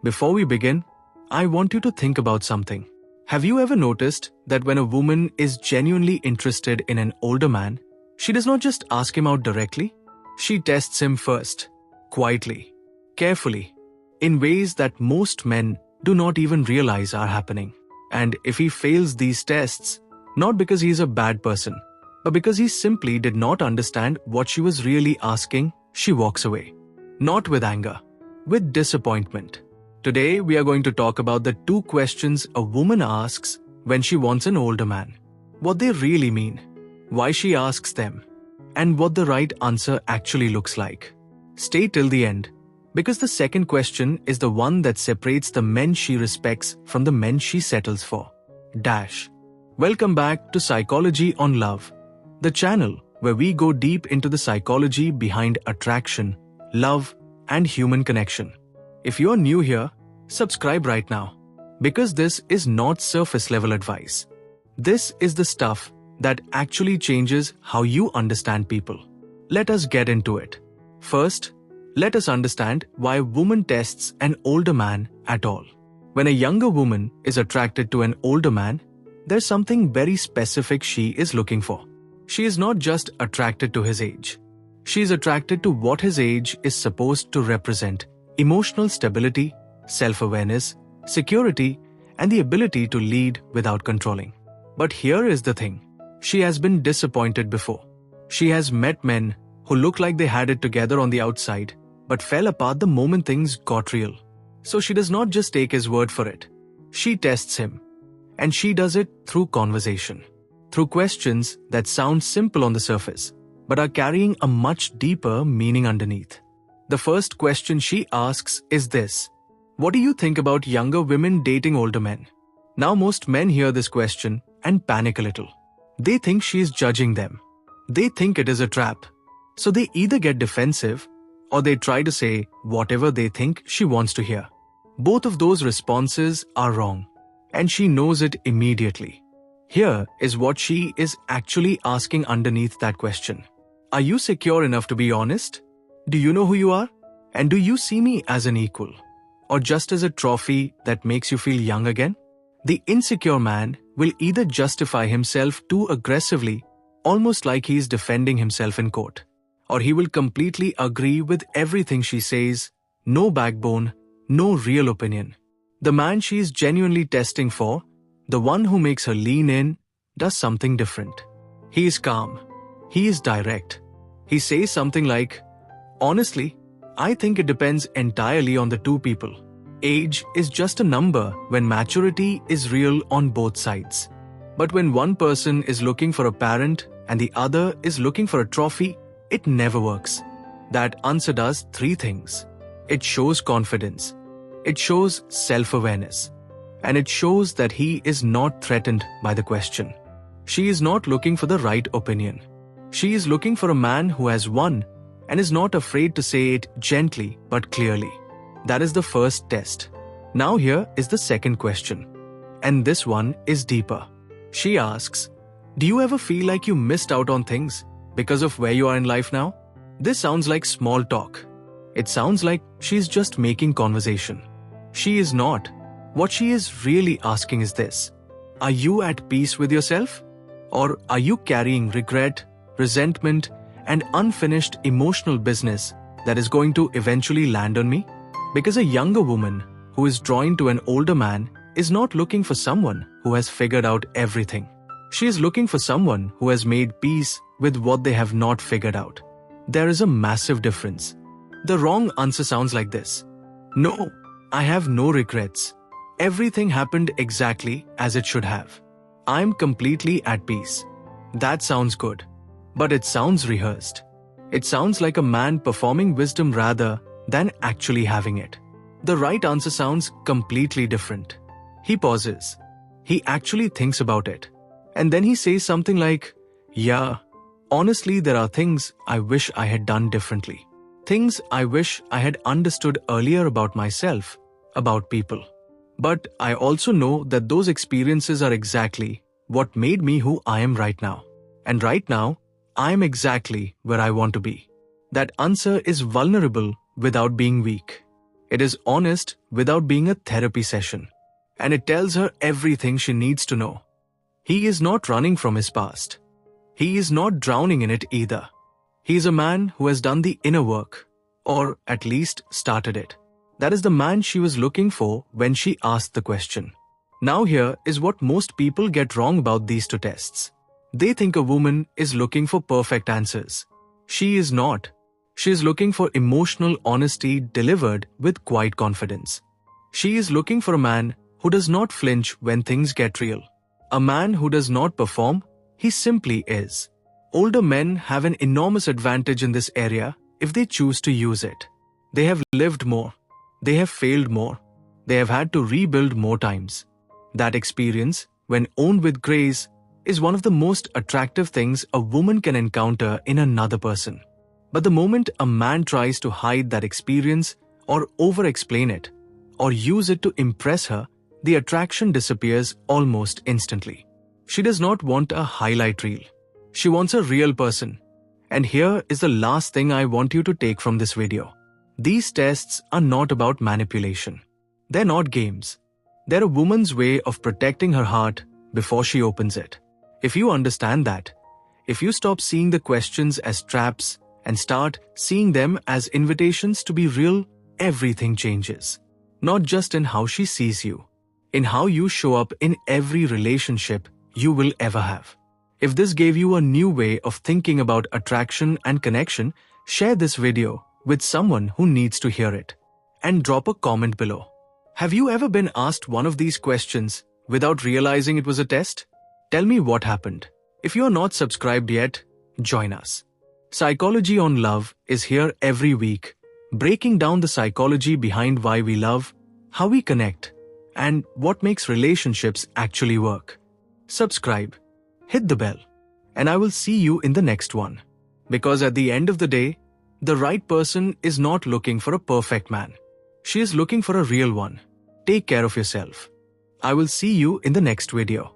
Before we begin, I want you to think about something. Have you ever noticed that when a woman is genuinely interested in an older man, she does not just ask him out directly? She tests him first, quietly, carefully, in ways that most men do not even realize are happening. And if he fails these tests, not because he is a bad person, but because he simply did not understand what she was really asking, she walks away. Not with anger, with disappointment. Today, we are going to talk about the two questions a woman asks when she wants an older man. What they really mean, why she asks them, and what the right answer actually looks like. Stay till the end, because the second question is the one that separates the men she respects from the men she settles for. Welcome back to Psychology on Love, the channel where we go deep into the psychology behind attraction, love, and human connection. If you're new here, subscribe right now, because this is not surface-level advice. This is the stuff that actually changes how you understand people. Let us get into it. First, let us understand why a woman tests an older man at all. When a younger woman is attracted to an older man, there's something very specific she is looking for. She is not just attracted to his age. She is attracted to what his age is supposed to represent: emotional stability, self-awareness, security, and the ability to lead without controlling. But here is the thing. She has been disappointed before. She has met men who look like they had it together on the outside, but fell apart the moment things got real. So she does not just take his word for it. She tests him. And she does it through conversation. Through questions that sound simple on the surface, but are carrying a much deeper meaning underneath. The first question she asks is this: what do you think about younger women dating older men? Now most men hear this question and panic a little. They think she is judging them. They think it is a trap. So they either get defensive or they try to say whatever they think she wants to hear. Both of those responses are wrong, and she knows it immediately. Here is what she is actually asking underneath that question. Are you secure enough to be honest? Do you know who you are? And do you see me as an equal? Or just as a trophy that makes you feel young again? The insecure man will either justify himself too aggressively, almost like he is defending himself in court, or he will completely agree with everything she says, no backbone, no real opinion. The man she is genuinely testing for, the one who makes her lean in, does something different. He is calm. He is direct. He says something like, honestly, I think it depends entirely on the two people. Age is just a number when maturity is real on both sides. But when one person is looking for a parent and the other is looking for a trophy, it never works. That answer does three things. It shows confidence. It shows self-awareness. And it shows that he is not threatened by the question. She is not looking for the right opinion. She is looking for a man who has won and is not afraid to say it gently but clearly. That is the first test. Now here is the second question. And this one is deeper. She asks, do you ever feel like you missed out on things because of where you are in life now? This sounds like small talk. It sounds like she's just making conversation. She is not. What she is really asking is this: are you at peace with yourself? Or are you carrying regret, resentment, and unfinished emotional business that is going to eventually land on me? Because a younger woman who is drawn to an older man is not looking for someone who has figured out everything. She is looking for someone who has made peace with what they have not figured out. There is a massive difference. The wrong answer sounds like this: no, I have no regrets. Everything happened exactly as it should have. I'm completely at peace. That sounds good, but it sounds rehearsed. It sounds like a man performing wisdom rather than actually having it. The right answer sounds completely different. He pauses. He actually thinks about it. And then he says something like, yeah, honestly, there are things I wish I had done differently. Things I wish I had understood earlier about myself, about people. But I also know that those experiences are exactly what made me who I am right now. And right now, I am exactly where I want to be. That answer is vulnerable without being weak. It is honest without being a therapy session. And it tells her everything she needs to know. He is not running from his past. He is not drowning in it either. He is a man who has done the inner work, or at least started it. That is the man she was looking for when she asked the question. Now here is what most people get wrong about these two tests. They think a woman is looking for perfect answers. She is not. She is looking for emotional honesty delivered with quiet confidence. She is looking for a man who does not flinch when things get real. A man who does not perform, he simply is. Older men have an enormous advantage in this area if they choose to use it. They have lived more. They have failed more. They have had to rebuild more times. That experience, when owned with grace, is one of the most attractive things a woman can encounter in another person. But the moment a man tries to hide that experience or over-explain it, or use it to impress her, the attraction disappears almost instantly. She does not want a highlight reel. She wants a real person. And here is the last thing I want you to take from this video. These tests are not about manipulation. They're not games. They're a woman's way of protecting her heart before she opens it. If you understand that, if you stop seeing the questions as traps and start seeing them as invitations to be real, everything changes. Not just in how she sees you, in how you show up in every relationship you will ever have. If this gave you a new way of thinking about attraction and connection, share this video with someone who needs to hear it. And drop a comment below. Have you ever been asked one of these questions without realizing it was a test? Tell me what happened. If you are not subscribed yet, join us. Psychology on Love is here every week, breaking down the psychology behind why we love, how we connect, and what makes relationships actually work. Subscribe, hit the bell, and I will see you in the next one. Because at the end of the day, the right person is not looking for a perfect man. She is looking for a real one. Take care of yourself. I will see you in the next video.